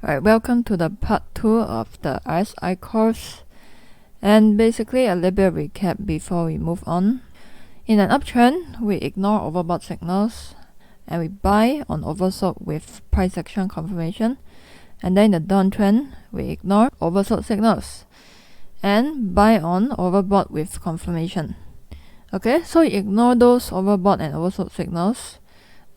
Alright, welcome to the part 2 of the RSI course, and basically a little bit of recap before we move on. In an uptrend, we ignore overbought signals and we buy on oversold with price action confirmation, and then in the downtrend, we ignore oversold signals and buy on overbought with confirmation. Okay, so you ignore those overbought and oversold signals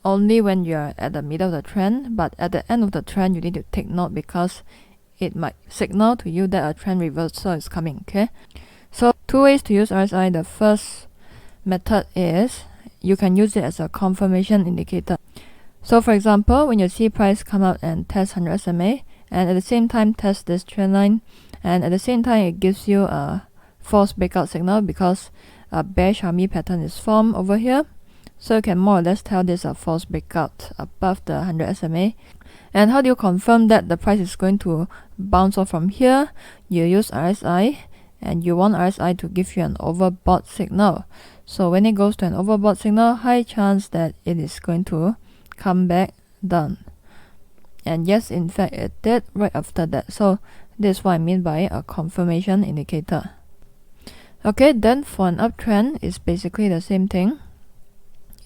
only when you're at the middle of the trend, but at the end of the trend you need to take note because it might signal to you that a trend reversal is coming. Okay, so two ways to use RSI. The first method is you can use it as a confirmation indicator. So for example, when you see price come out and test 100 SMA and at the same time test this trend line, and at the same time it gives you a false breakout signal because a bearish army pattern is formed over here. So you can more or less tell this is a false breakout above the 100 SMA. And how do you confirm that the price is going to bounce off from here? You use RSI, and you want RSI to give you an overbought signal. So when it goes to an overbought signal, high chance that it is going to come back down. And yes, in fact it did right after that. So this is what I mean by a confirmation indicator. Okay, then for an uptrend, it's basically the same thing.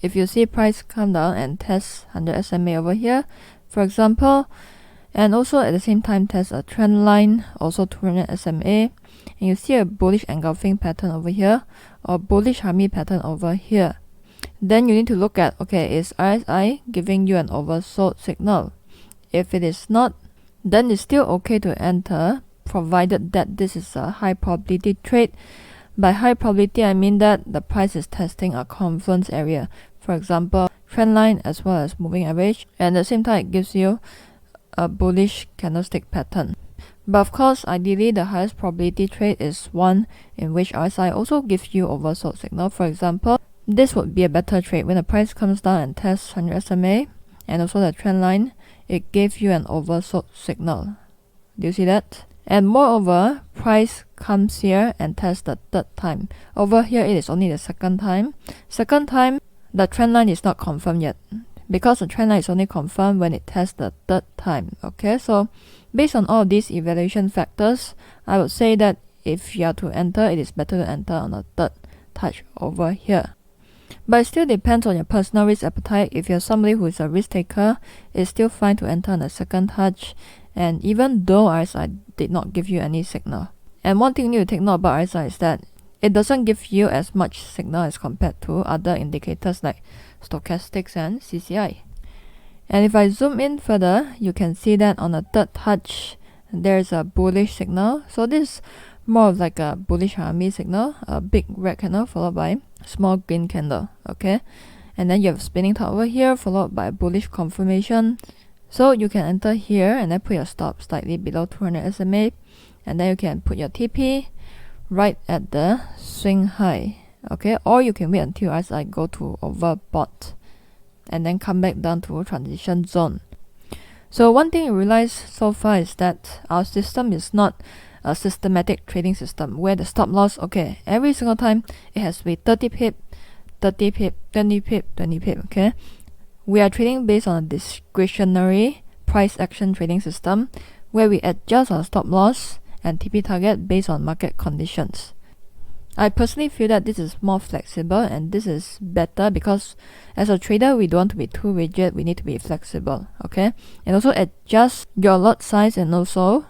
If you see price come down and test 100 SMA over here, for example, and also at the same time test a trend line, also 200 SMA, and you see a bullish engulfing pattern over here, or bullish army pattern over here, then you need to look at, okay, is RSI giving you an oversold signal? If it is not, then it's still okay to enter, provided that this is a high probability trade. By high probability, I mean that the price is testing a confluence area, for example, trend line as well as moving average, and at the same time it gives you a bullish candlestick pattern. But of course, ideally the highest probability trade is one in which RSI also gives you oversold signal. For example, this would be a better trade when the price comes down and tests 100 SMA and also the trend line, it gives you an oversold signal. Do you see that? And moreover, price comes here and tests the third time. Over here it is only the second time. Second time, the trend line is not confirmed yet, because the trend line is only confirmed when it tests the third time. Okay, so based on all of these evaluation factors, I would say that if you are to enter, it is better to enter on the third touch over here. But it still depends on your personal risk appetite. If you're somebody who is a risk taker, it's still fine to enter on the second touch, and even though RSI did not give you any signal. And one thing you need to take note about RSI is that it doesn't give you as much signal as compared to other indicators like stochastics and CCI. And if I zoom in further, you can see that on the third touch there's a bullish signal. So this is more of like a bullish army signal, a big red candle followed by small green candle. Okay, and then you have spinning top over here followed by bullish confirmation. So you can enter here and then put your stop slightly below 200 SMA, and then you can put your TP right at the swing high. Okay, or you can wait until RSI go to overbought and then come back down to transition zone. So one thing you realize so far is that our system is not a systematic trading system where the stop loss, okay, every single time it has to be 30 pip, 30 pip, 20 pip, 20 pip. Okay, we are trading based on a discretionary price action trading system where we adjust our stop loss and TP target based on market conditions. I personally feel that this is more flexible and this is better because as a trader we don't want to be too rigid, we need to be flexible. Okay, and also adjust your lot size and also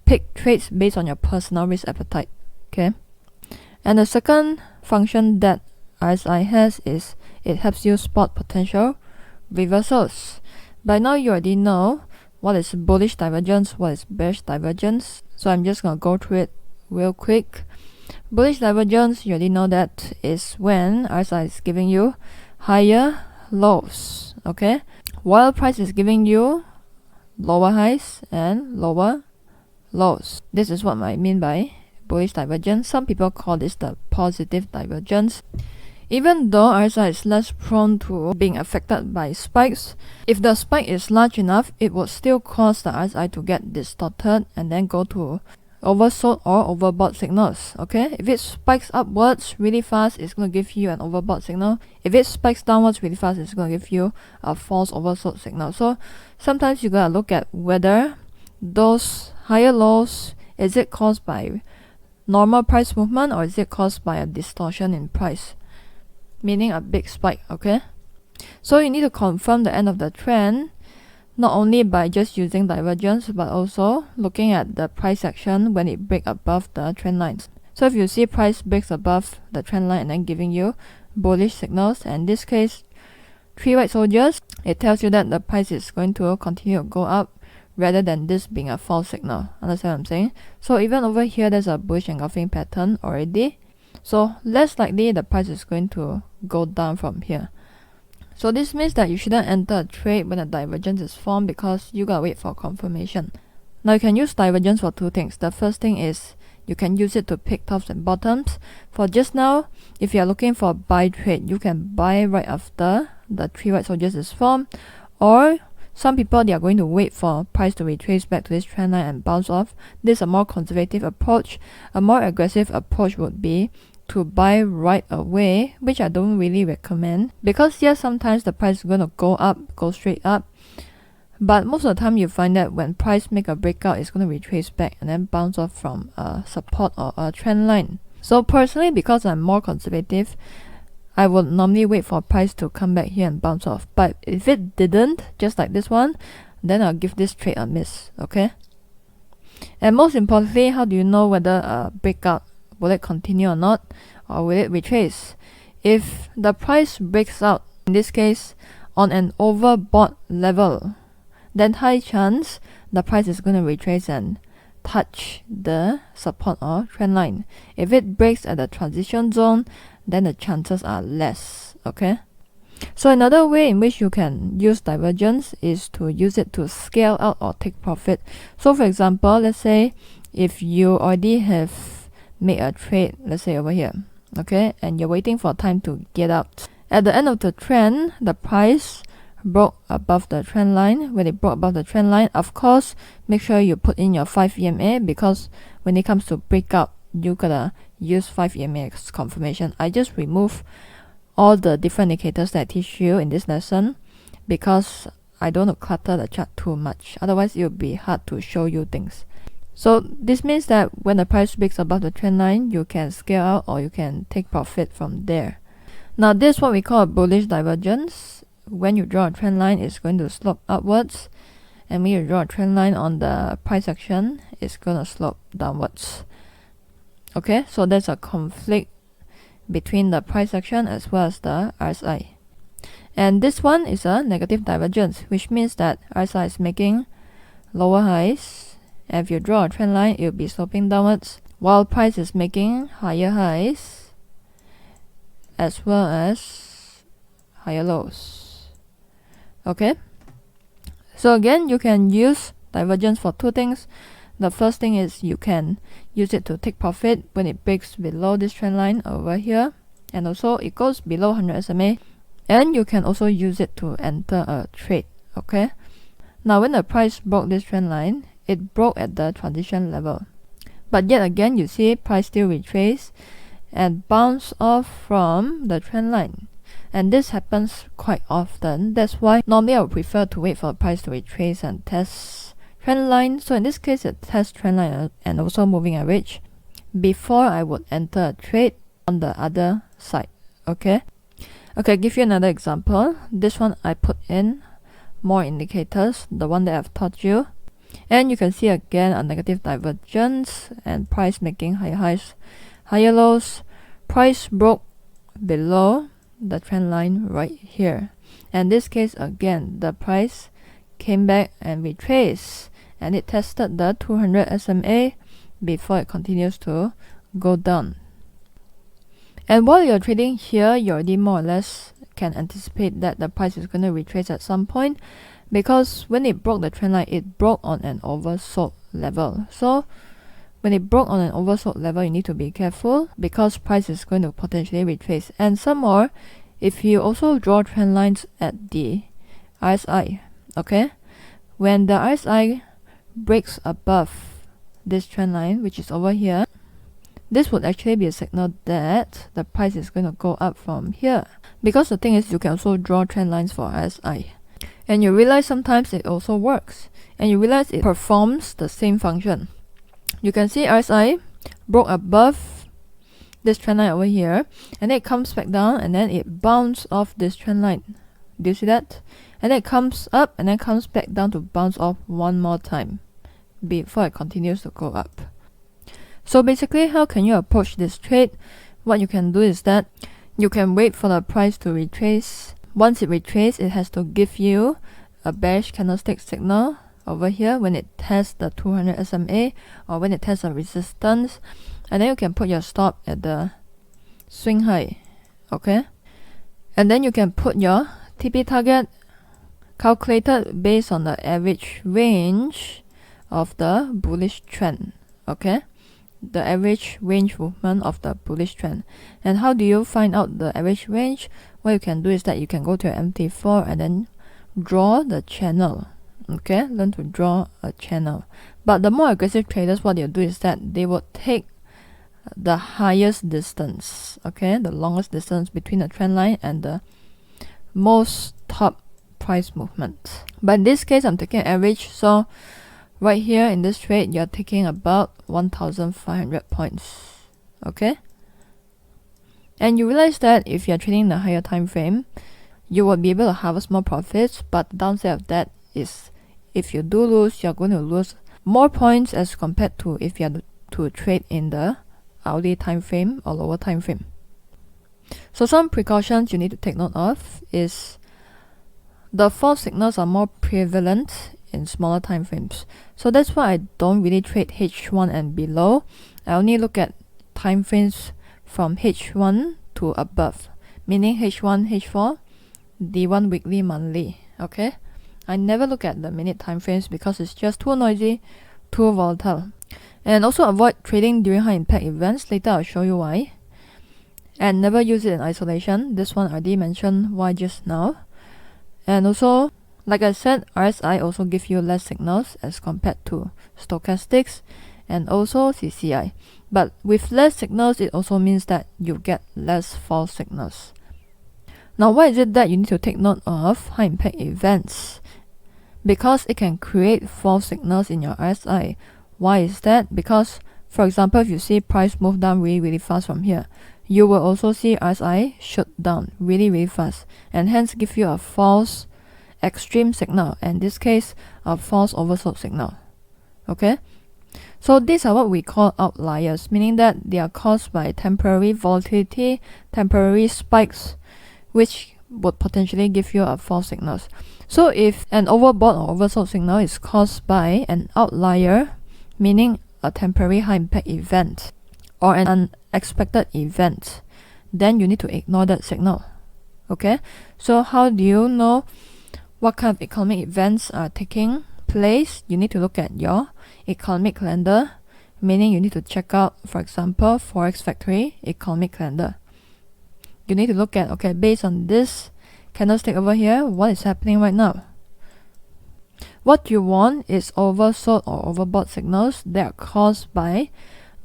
pick trades based on your personal risk appetite. Okay, and the second function that RSI has is it helps you spot potential reversals. By now you already know what is bullish divergence, what is bearish divergence, so I'm just gonna go through it real quick. Bullish divergence, you already know that is when RSI is giving you higher lows, okay, while price is giving you lower highs and lower lows. This is what I mean by bullish divergence. Some people call this the positive divergence. Even though RSI is less prone to being affected by spikes, if the spike is large enough, it would still cause the RSI to get distorted and then go to oversold or overbought signals. Okay, if it spikes upwards really fast, it's going to give you an overbought signal. If it spikes downwards really fast, it's going to give you a false oversold signal. So sometimes you gotta look at whether those higher lows, is it caused by normal price movement or is it caused by a distortion in price, meaning a big spike, okay? So you need to confirm the end of the trend not only by just using divergence but also looking at the price action when it breaks above the trend lines. So if you see price breaks above the trend line and then giving you bullish signals, and in this case 3 white soldiers, it tells you that the price is going to continue to go up rather than this being a false signal. Understand what I'm saying? So even over here there's a bullish engulfing pattern already, so less likely the price is going to go down from here. So this means that you shouldn't enter a trade when a divergence is formed because you gotta wait for confirmation. Now you can use divergence for two things. The first thing is you can use it to pick tops and bottoms. For just now, if you are looking for a buy trade, you can buy right after the 3 white soldiers is formed, or some people, they are going to wait for price to retrace back to this trend line and bounce off. This is a more conservative approach. A more aggressive approach would be to buy right away, which I don't really recommend, because yes, sometimes the price is going to go up, go straight up, but most of the time you find that when price make a breakout, it's going to retrace back and then bounce off from a support or a trend line. So personally, because I'm more conservative, I would normally wait for price to come back here and bounce off. But if it didn't, just like this one, then I'll give this trade a miss, okay? And most importantly, how do you know whether a breakout, will it continue or not, or will it retrace? If the price breaks out, in this case, on an overbought level, then high chance the price is going to retrace and touch the support or trend line. If it breaks at the transition zone, then the chances are less, okay? So another way in which you can use divergence is to use it to scale out or take profit. So for example, let's say if you already have made a trade, let's say over here, okay, and you're waiting for time to get out. At the end of the trend, the price broke above the trend line. When it broke above the trend line, of course, make sure you put in your 5 EMA, because when it comes to breakout, you gotta use 5 EMA as confirmation. I just remove all the different indicators that I teach you in this lesson because I don't want to clutter the chart too much. Otherwise, it will be hard to show you things. So this means that when the price breaks above the trend line, you can scale out or you can take profit from there. Now this is what we call a bullish divergence. When you draw a trend line, it's going to slope upwards, and when you draw a trend line on the price action, it's going to slope downwards. Okay, so there's a conflict between the price action as well as the RSI. And this one is a negative divergence, which means that RSI is making lower highs, and if you draw a trend line, it will be sloping downwards, while price is making higher highs as well as higher lows. Okay, so again, you can use divergence for two things. The first thing is you can use it to take profit when it breaks below this trend line over here, and also it goes below 100 SMA, and you can also use it to enter a trade. Okay, now when the price broke this trend line, it broke at the transition level, but yet again you see price still retrace and bounce off from the trend line, and this happens quite often. That's why normally I would prefer to wait for the price to retrace and test trend line. So in this case, it tests trend line and also moving average before I would enter a trade on the other side. Okay, I'll give you another example. This one I put in more indicators, the one that I've taught you, and you can see again a negative divergence and price making higher highs, higher lows. Price broke below the trend line right here, and this case again the price came back and retraced, and it tested the 200 SMA before it continues to go down. And while you're trading here, you already more or less can anticipate that the price is going to retrace at some point, because when it broke the trend line, it broke on an oversold level. So when it broke on an oversold level, you need to be careful because price is going to potentially retrace. And some more, if you also draw trend lines at the RSI, okay, when the RSI breaks above this trend line, which is over here, this would actually be a signal that the price is going to go up from here. Because the thing is, you can also draw trend lines for RSI. And you realize sometimes it also works, and you realize it performs the same function. You can see RSI broke above this trend line over here, and then it comes back down, and then it bounces off this trend line. Do you see that? And then it comes up and then comes back down to bounce off one more time before it continues to go up. So basically, how can you approach this trade? What you can do is that you can wait for the price to retrace. Once it retraces, it has to give you a bearish candlestick signal over here when it tests the 200 SMA or when it tests a resistance, and then you can put your stop at the swing high. Okay, and then you can put your TP target calculated based on the average range of the bullish trend. Okay, the average range movement of the bullish trend. And how do you find out the average range? What you can do is that you can go to your MT4 and then draw the channel. Okay, learn to draw a channel. But the more aggressive traders, what they'll do is that they will take the highest distance, okay, the longest distance between the trend line and the most top price movement. But in this case, I'm taking average, so right here in this trade, you're taking about 1,500 points. Okay, and you realize that if you're trading the higher time frame, you will be able to harvest more profits. But the downside of that is, if you do lose, you're going to lose more points as compared to if you are to trade in the hourly time frame or lower time frame. So some precautions you need to take note of is the false signals are more prevalent in smaller time frames. So that's why I don't really trade H1 and below. I only look at time frames from H1 to above, meaning H1, H4, D1 weekly, monthly. Okay, I never look at the minute time frames because it's just too noisy, too volatile. And also avoid trading during high impact events. Later I'll show you why. And never use it in isolation. This one I already mentioned why just now. And also, like I said, RSI also give you less signals as compared to stochastics and also CCI. But with less signals, it also means that you get less false signals. Now, why is it that you need to take note of high impact events? Because it can create false signals in your RSI. Why is that? Because, for example, if you see price move down really fast from here, you will also see RSI shoot down really fast, and hence give you a false extreme signal, and in this case a false oversold signal. Okay, so these are what we call outliers, meaning that they are caused by temporary volatility, temporary spikes, which would potentially give you a false signals. So if an overbought or oversold signal is caused by an outlier, meaning a temporary high impact event or an unexpected event, then you need to ignore that signal. Okay, so how do you know what kind of economic events are taking place? You need to look at your economic calendar, meaning you need to check out, for example, Forex Factory economic calendar. You need to look at, okay, based on this candlestick over here, what is happening right now? What you want is oversold or overbought signals that are caused by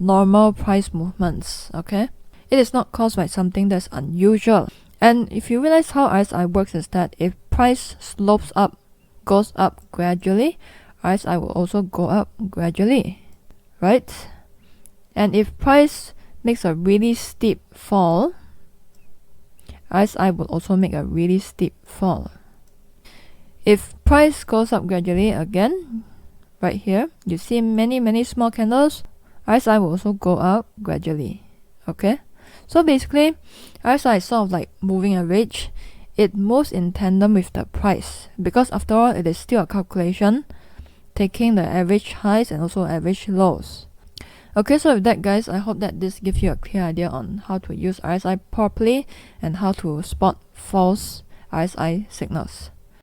normal price movements. Okay, it is not caused by something that's unusual. And if you realize how RSI works is that if price slopes up, goes up gradually, RSI will also go up gradually, right? And if price makes a really steep fall, RSI will also make a really steep fall. If price goes up gradually again, right here, you see many small candles, RSI will also go up gradually. Okay, so basically RSI is sort of like moving average. It moves in tandem with the price, because after all it is still a calculation taking the average highs and also average lows. Okay, so with that guys, I hope that this gives you a clear idea on how to use RSI properly and how to spot false RSI signals.